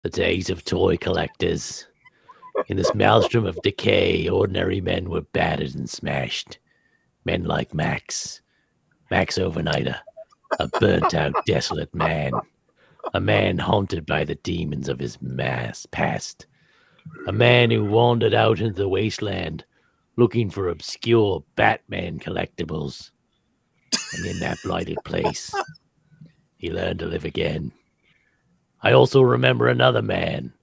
The days of toy collectors. In this maelstrom of decay, ordinary men were battered and smashed. Men like Max Overnighter, a burnt-out, desolate man. A man haunted by the demons of his past. A man who wandered out into the wasteland looking for obscure Batman collectibles. And in that blighted place, he learned to live again. I also remember another man.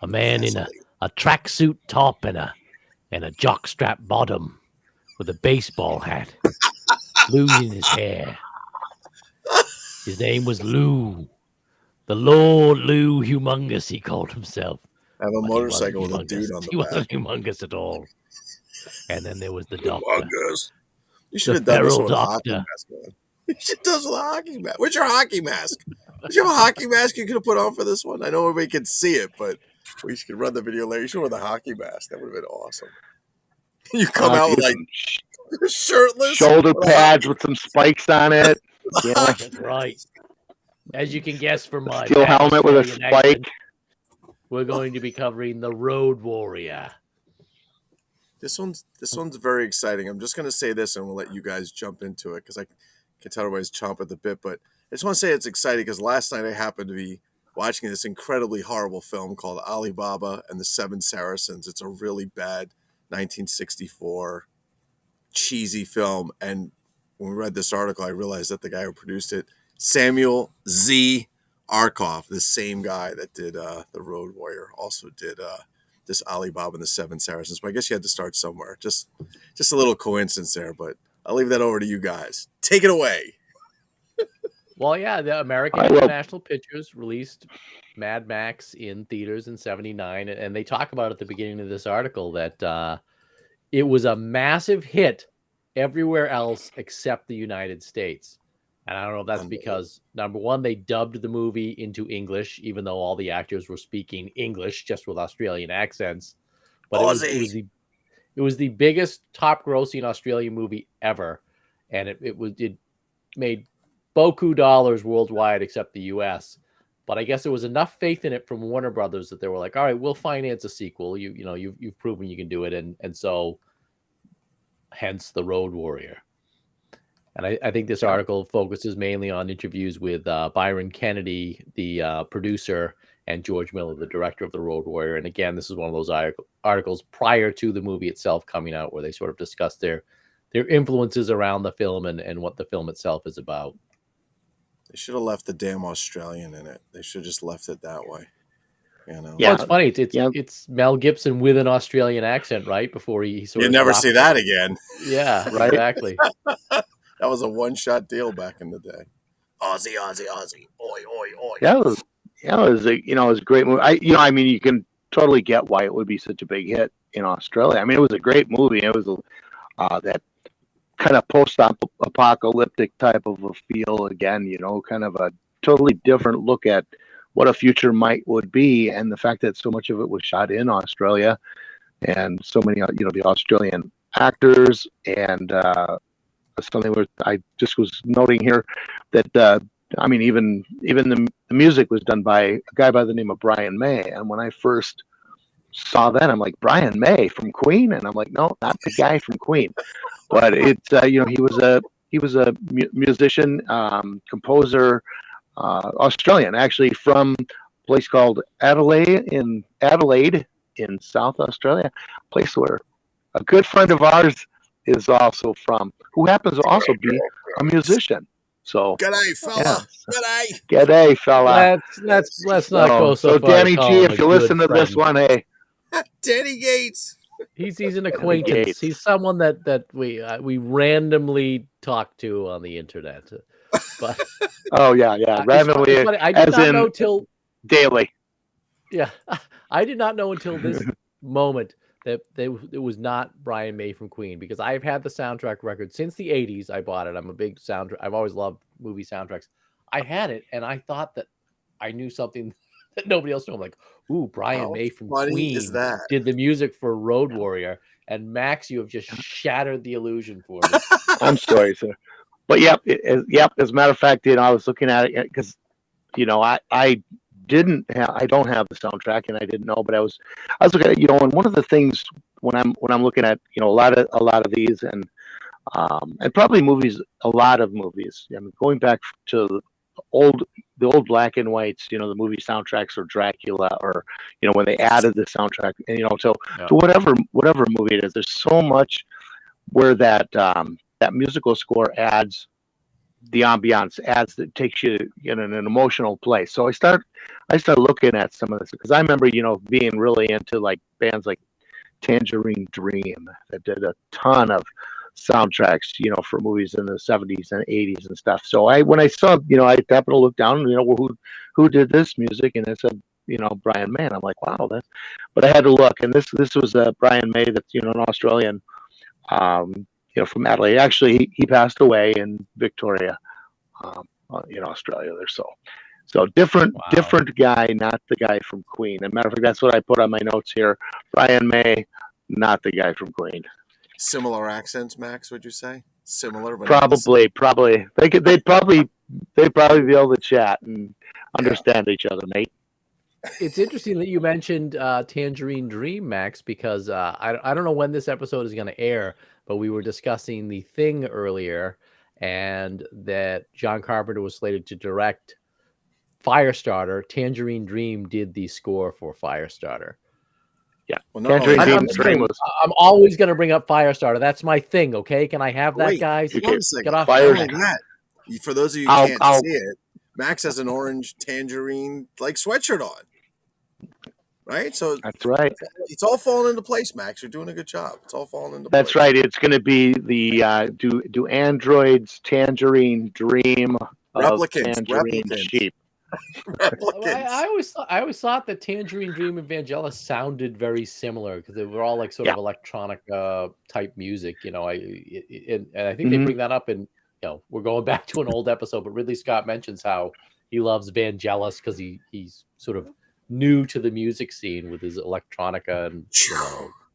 A man in a tracksuit top and a jockstrap bottom with a baseball hat. Lou in his hair. His name was Lou. The Lord Lou Humongous, he called himself. I have a motorcycle with a dude on the back. He wasn't humongous at all. And then there was the doctor. Humongous. You should have done this with a hockey mask on. You should have done this with a hockey mask. Where's your hockey mask? Did you have a hockey mask you could have put on for this one? I know everybody can see it, but we should run the video later. You should with a hockey mask. That would have been awesome. You come out with like shirtless. Shoulder pads with some spikes on it. Yeah, that's right. As you can guess from my steel helmet with a spike. Accent, we're going to be covering the Road Warrior. This one's very exciting. I'm just going to say this, and we'll let you guys jump into it because I can tell everybody's chomping at the bit. But I just want to say it's exciting because last night I happened to be watching this incredibly horrible film called Alibaba and the Seven Saracens. It's a really bad 1964 cheesy film, and when we read this article, I realized that the guy who produced it, Samuel Z. Arkoff, the same guy that did The Road Warrior, also did this Alibaba and the Seven Saracens. But I guess you had to start somewhere. Just a little coincidence there, but I'll leave that over to you guys. Take it away. Well, yeah, the American International Pictures released Mad Max in theaters in '79, and they talk about at the beginning of this article that it was a massive hit everywhere else except the United States. And I don't know if that's because, number one, they dubbed the movie into English, even though all the actors were speaking English, just with Australian accents. But it was the biggest top-grossing Australian movie ever, and it made beaucoup dollars worldwide except the U.S. But I guess there was enough faith in it from Warner Brothers that they were like, all right, we'll finance a sequel. You've proven you can do it, and so hence The Road Warrior. And I think this article focuses mainly on interviews with Byron Kennedy, the producer, and George Miller, the director of The Road Warrior. And again, this is one of those articles prior to the movie itself coming out where they sort of discuss their influences around the film and what the film itself is about. They should have left the damn Australian in it. They should have just left it that way. You know? Yeah, well, it's funny. It's Mel Gibson with an Australian accent, right? Before he sort of... You never see that again. Yeah, right. Exactly. That was a one-shot deal back in the day. Aussie, Aussie, Aussie. Oi, oi, oi. It was a great movie. You can totally get why it would be such a big hit in Australia. I mean, it was a great movie. It was that kind of post-apocalyptic type of a feel again, kind of a totally different look at what a future would be, and the fact that so much of it was shot in Australia, and so many, the Australian actors, and something where I just was noting here that even the music was done by a guy by the name of Brian May, and when I first saw that, I'm like, Brian May from Queen, and I'm like, no, not the guy from Queen, but it's he was a musician, composer, Australian, actually, from a place called Adelaide in South Australia, a place where a good friend of ours is also from, who happens to also be a musician. So g'day, fella. Yeah. G'day, fella. Let's not go so far. So Danny G, if you listen to this one, hey, Danny Gates. He's an acquaintance. He's someone that we randomly talk to on the internet. But randomly. I did not know till daily. Yeah, I did not know until this moment that it was not Brian May from Queen, because I've had the soundtrack record since the 80s. I bought it. I'm a big soundtrack. I've always loved movie soundtracks. I had it, and I thought that I knew something that nobody else knew. I'm like, ooh, Brian May from Queen did the music for Road Warrior. And Max, you have just shattered the illusion for me. I'm sorry, sir. But as a matter of fact, I was looking at it because, I I don't have the soundtrack, and I didn't know, but I was looking at, and one of the things when I'm looking at, a lot of these, and probably movies, a lot of movies. I mean, going back to the old black and whites, the movie soundtracks, or Dracula, or when they added the soundtrack, and to whatever movie it is, there's so much where that musical score adds the ambiance, that takes you in an emotional place. So I start looking at some of this, because I remember being really into like bands like Tangerine Dream that did a ton of soundtracks for movies in the 70s and 80s and stuff. So when I saw, I happened to look down, who did this music, and it said Brian May. I'm like, wow, but I had to look, and this was Brian May, that's an Australian, from Adelaide. Actually, he passed away in Victoria, in Australia there. So different guy, not the guy from Queen. As a matter of fact, that's what I put on my notes here. Brian May, not the guy from Queen. Similar accents, Max, would you say? Similar, but probably. They'd probably be able to chat and understand each other, mate. It's interesting that you mentioned Tangerine Dream, Max, because I don't know when this episode is going to air, but we were discussing The Thing earlier, and that John Carpenter was slated to direct Firestarter. Tangerine Dream did the score for Firestarter. Yeah, well, I'm always going to bring up Firestarter. That's my thing. Okay, can I have that, guys? Get off that. For those of you who can't see it, Max has an orange tangerine like sweatshirt on. Right, so that's right. It's all falling into place, Max. You're doing a good job. It's all falling into place. That's right. It's going to be the do androids Tangerine Dream replicants. Sheep. I always thought that Tangerine Dream and Vangelis sounded very similar, because they were all like sort of electronic type music, and I think they bring that up in, we're going back to an old episode, but Ridley Scott mentions how he loves Vangelis because he's sort of new to the music scene with his electronica and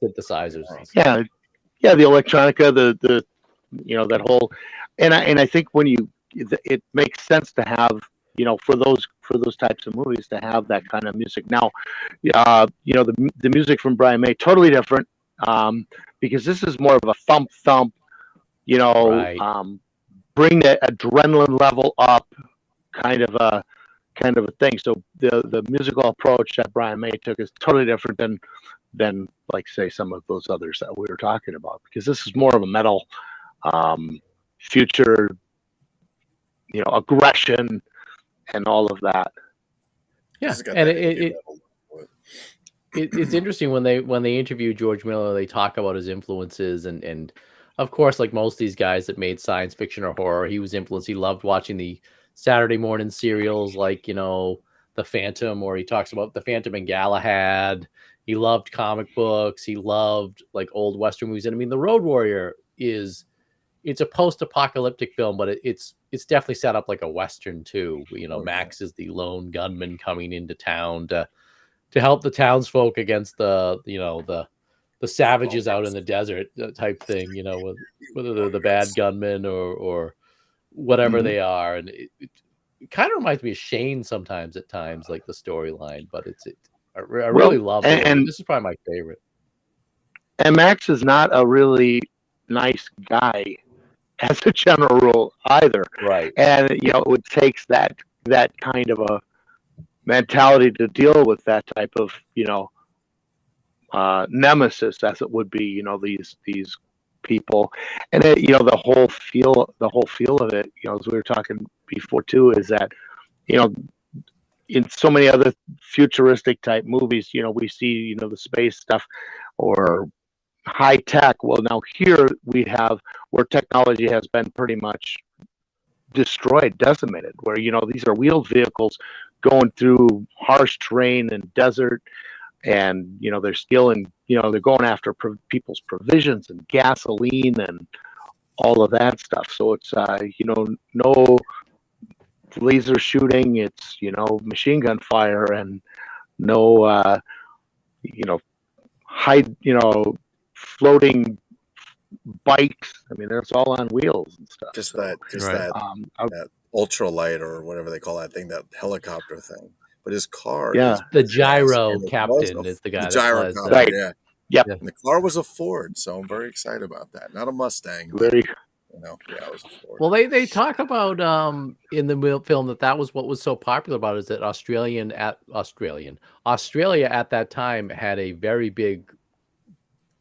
synthesizers. Yeah, the electronica, the that whole, and I think when it makes sense to have for those types of movies to have that kind of music. Now, the music from Brian May totally different, because this is more of a thump, bring the adrenaline level up kind of a thing. So the musical approach that Brian May took is totally different than like, say, some of those others that we were talking about, because this is more of a metal, future, aggression and all of that. Yeah, and it's interesting when they interview George Miller, they talk about his influences, and of course, like most of these guys that made science fiction or horror, he was influenced. He loved watching the Saturday morning serials like, The Phantom, or he talks about The Phantom and Galahad. He loved comic books. He loved like old Western movies. And I mean, The Road Warrior it's a post-apocalyptic film, but it's definitely set up like a Western too. Max is the lone gunman coming into town to help the townsfolk against the savages out in the desert type thing, whether they're the bad gunmen or whatever they are. And it kind of reminds me of Shane sometimes at times, like the storyline, but I really love it. And this is probably my favorite. And Max is not a really nice guy as a general rule either. Right. And, it takes that kind of a mentality to deal with that type of, nemesis, as it would be, these people. And the whole feel of it, as we were talking before too, is that, in so many other futuristic type movies, we see, the space stuff or high tech. Well, now here we have where technology has been pretty much destroyed, decimated, where, these are wheeled vehicles going through harsh terrain and desert, and, they're stealing, they're going after people's provisions and gasoline and all of that stuff. So it's, no laser shooting, it's, machine gun fire, and no, high, floating bikes. I mean, it's all on wheels and stuff. That ultralight, or whatever they call that thing, that helicopter thing. but his car, Yeah. is The badass, gyro and it was captain is the the guy that gyro flies. captain, Right. yeah. Yep. Yeah. And the car was a Ford, so I'm very excited about that. Not a Mustang, but Very. yeah, it was a Ford. Well, they talk about in the film that was what was so popular about it, is that Australia at that time had a very big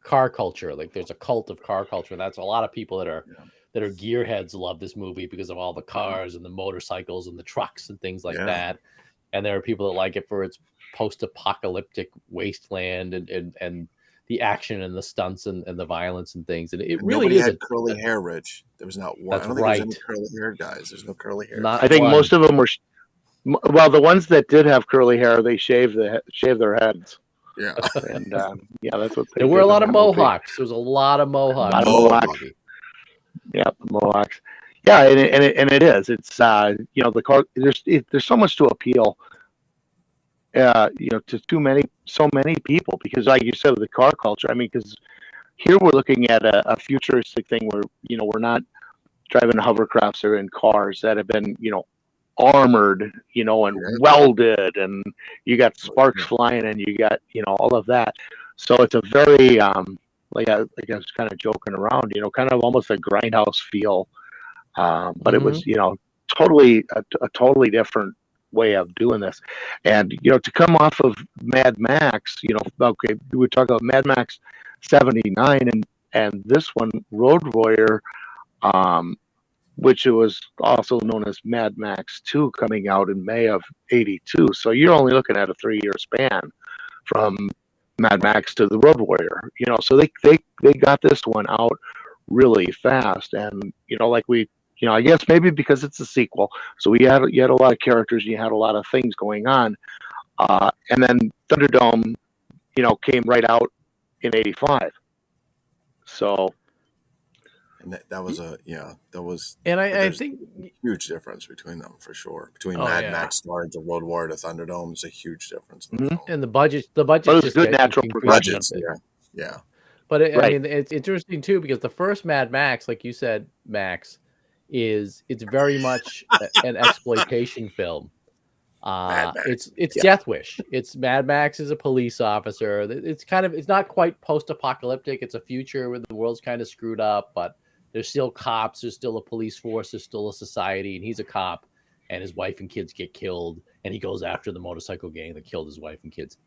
car culture. Like there's a cult of car culture, and that's a lot of people that are gearheads love this movie because of all the cars and the motorcycles and the trucks and things like Yeah. that. And there are people that like it for its post-apocalyptic wasteland and the action and the stunts and the violence and things. And it And really nobody is had curly hair, Rich. There was not one. That's I don't think there's any right. curly hair guys. There's no curly hair. Not I think one. most of them were. Well, the ones that did have curly hair, they shaved their heads. Yeah. And yeah, that's what they There were did a lot in of that movie. Mohawks. There was a lot of Mohawks. A lot of in that Mohawks. movie. Yeah, Mohawks. Yeah, and it is. It's the car. There's so much to appeal. To so many people, because like you said, the car culture. I mean, because here we're looking at a futuristic thing where we're not driving hovercrafts or in cars that have been armored and welded, and you got sparks flying, and you got all of that. So it's a very like I was kind of joking around, kind of almost a grindhouse feel, but it was totally a totally different way of doing this. And to come off of Mad Max, okay, we talk about Mad Max 79 and this one, Road Warrior, which it was also known as Mad Max 2, coming out in May of 82. So you're only looking at a 3-year span from Mad Max to the Road Warrior. So they got this one out really fast. And like I guess maybe because it's a sequel, so you had a lot of characters, you had a lot of things going on, and then Thunderdome, came right out in 85. So. And that was And I think a huge difference between them, for sure. Between Oh, Mad yeah. Max starring to Road Warrior to Thunderdome, there's a huge difference. and the budget But it was just good get natural increased. Budgets, yeah. But I Right. mean, it's interesting too, because the first Mad Max, like you said, Max, it's very much an exploitation film. Mad Max. It's Death Wish. It's Mad Max is a police officer. It's not quite post-apocalyptic. It's a future where the world's kind of screwed up, but there's still cops. There's still a police force. There's still a society, and he's a cop, and his wife and kids get killed, and he goes after the motorcycle gang that killed his wife and kids.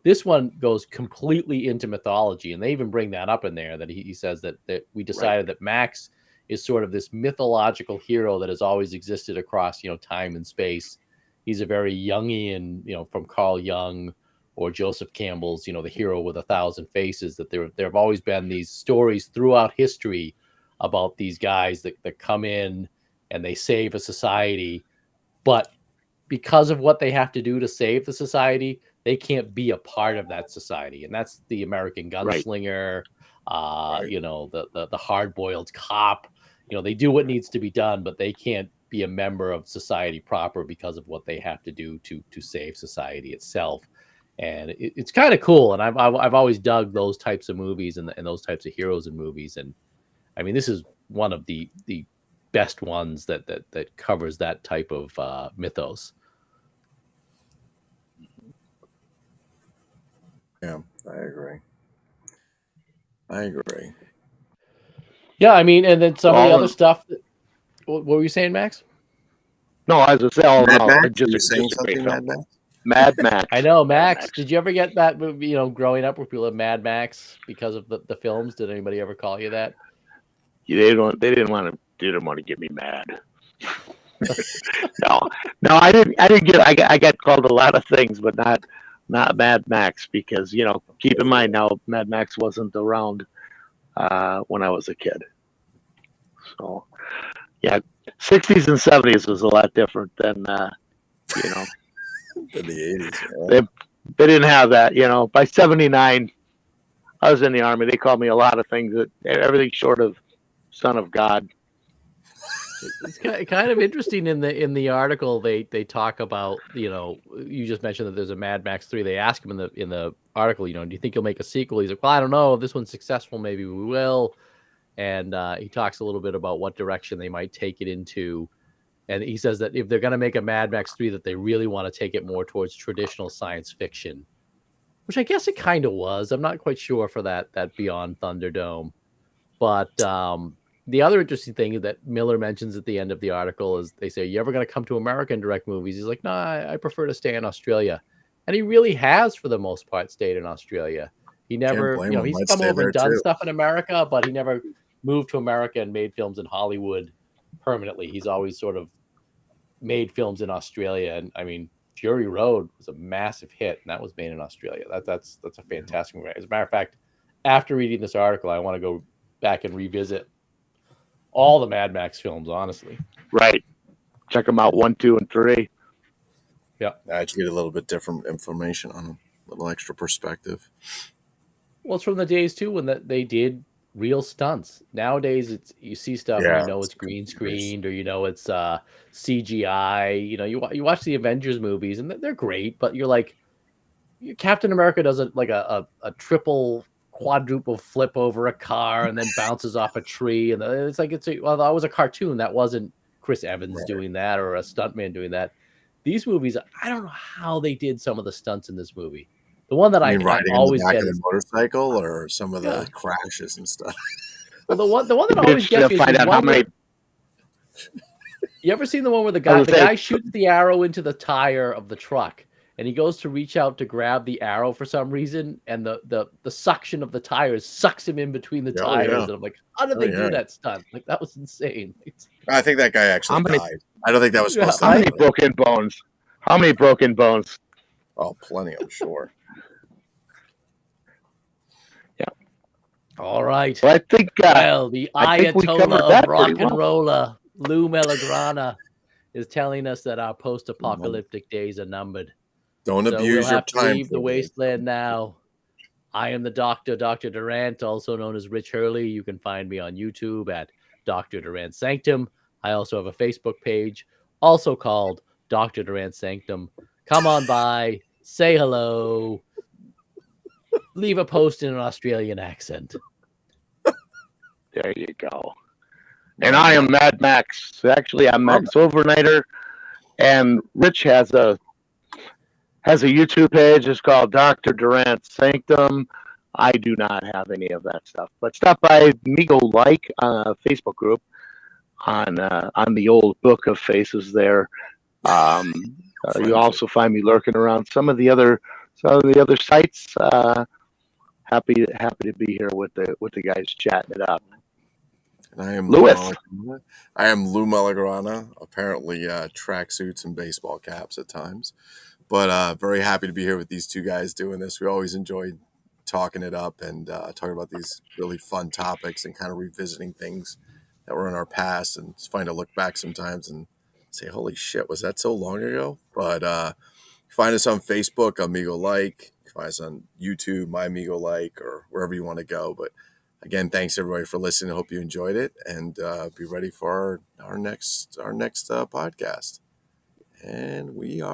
This one goes completely into mythology, and they even bring that up in there, that he says that we decided that Max is sort of this mythological hero that has always existed across time and space. He's a very Jungian, from Carl Jung or Joseph Campbell's, the hero with 1,000 faces. That there have always been these stories throughout history about these guys that come in and they save a society, but because of what they have to do to save the society, they can't be a part of that society. And that's the American gunslinger, the hard-boiled cop. They do what needs to be done, but they can't be a member of society proper because of what they have to do to save society itself. And it's kind of cool. And I've always dug those types of movies and those types of heroes in movies. And I mean, this is one of the best ones that covers that type of mythos. Yeah, I agree. Yeah, I mean, and then some of the other stuff. What were you saying, Max? No, I was going to say, Mad Max? just you saying a great something, film. Mad Max? Mad Max. I know, Max. Did you ever get that movie, growing up, where people have Mad Max because of the films? Did anybody ever call you that? They didn't want to get me mad. No, I didn't get. I got called a lot of things, but not Mad Max, because keep in mind now, Mad Max wasn't around when I was a kid. So yeah, 60s and 70s was a lot different than than the 80s. Yeah. They didn't have that. By 79, I was in the Army. They called me a lot of things, everything short of son of God. It's kind of interesting in the article. They talk about, you just mentioned that there's a Mad Max 3. They ask him in the article, do you think you'll make a sequel? He's like, well, I don't know. If this one's successful, maybe we will. And he talks a little bit about what direction they might take it into. And he says that if they're going to make a Mad Max 3, that they really want to take it more towards traditional science fiction, which I guess it kind of was. I'm not quite sure for that Beyond Thunderdome. But the other interesting thing that Miller mentions at the end of the article is they say, "You ever going to come to America and direct movies?" He's like, "No, I prefer to stay in Australia." And he really has, for the most part, stayed in Australia. He never, he's come over and done stuff in America, but he never moved to America and made films in Hollywood permanently. He's always sort of made films in Australia. And I mean, Fury Road was a massive hit, and that was made in Australia. That's a fantastic movie. As a matter of fact, after reading this article, I want to go back and revisit all the Mad Max films, honestly. Right. Check them out, 1, 2, and 3. Yeah. I actually get a little bit different information on them, a little extra perspective. Well, it's from the days, too, when they did real stunts. Nowadays, you see stuff and it's green screened, or it's CGI. You watch the Avengers movies, and they're great, but you're like, Captain America does a triple quadruple flip over a car and then bounces off a tree, and it's like that was a cartoon. That wasn't Chris Evans doing that or a stuntman doing that. These movies, I don't know how they did some of the stunts in this movie. The one that I always get is the motorcycle, or some of the crashes and stuff. Well, the one that always gets me is the one where, you ever seen the one where the guy shoots the arrow into the tire of the truck, and he goes to reach out to grab the arrow for some reason, and the suction of the tires sucks him in between the tires. And I'm like, how did they do that stunt? Like, that was insane. I think that guy actually died. I don't think that was supposed to happen. How many broken bones? How many broken bones? Oh, plenty, I'm sure. Yeah. All right. Well, I think the Ayatollah of rock and roller, Lou Melagrana, is telling us that our post-apocalyptic days are numbered. Don't abuse your time. Leave the wasteland now. I am the Doctor, Dr. Durant, also known as Rich Hurley. You can find me on YouTube at Dr. Durant Sanctum. I also have a Facebook page, also called Dr. Durant Sanctum. Come on by, say hello, leave a post in an Australian accent. There you go. And I am Mad Max. Actually, I'm Max Overnighter, and Rich has a YouTube page. It's called Dr. Durant Sanctum. I do not have any of that stuff, but stop by Migo Like Facebook group on the old Book of Faces there. You also find me lurking around some of the other sites. Happy to be here with the guys chatting it up. And I am Lewis. I am Lou Melagrana. Apparently, tracksuits and baseball caps at times, but very happy to be here with these two guys doing this. We always enjoy talking it up and talking about these really fun topics and kind of revisiting things that were in our past. And it's fun to look back sometimes and say, "Holy shit, was that so long ago?" But find us on Facebook, Amigo Like. Find us on YouTube, My Amigo Like, or wherever you want to go. But again, thanks everybody for listening. I hope you enjoyed it, and be ready for our next podcast. And we are.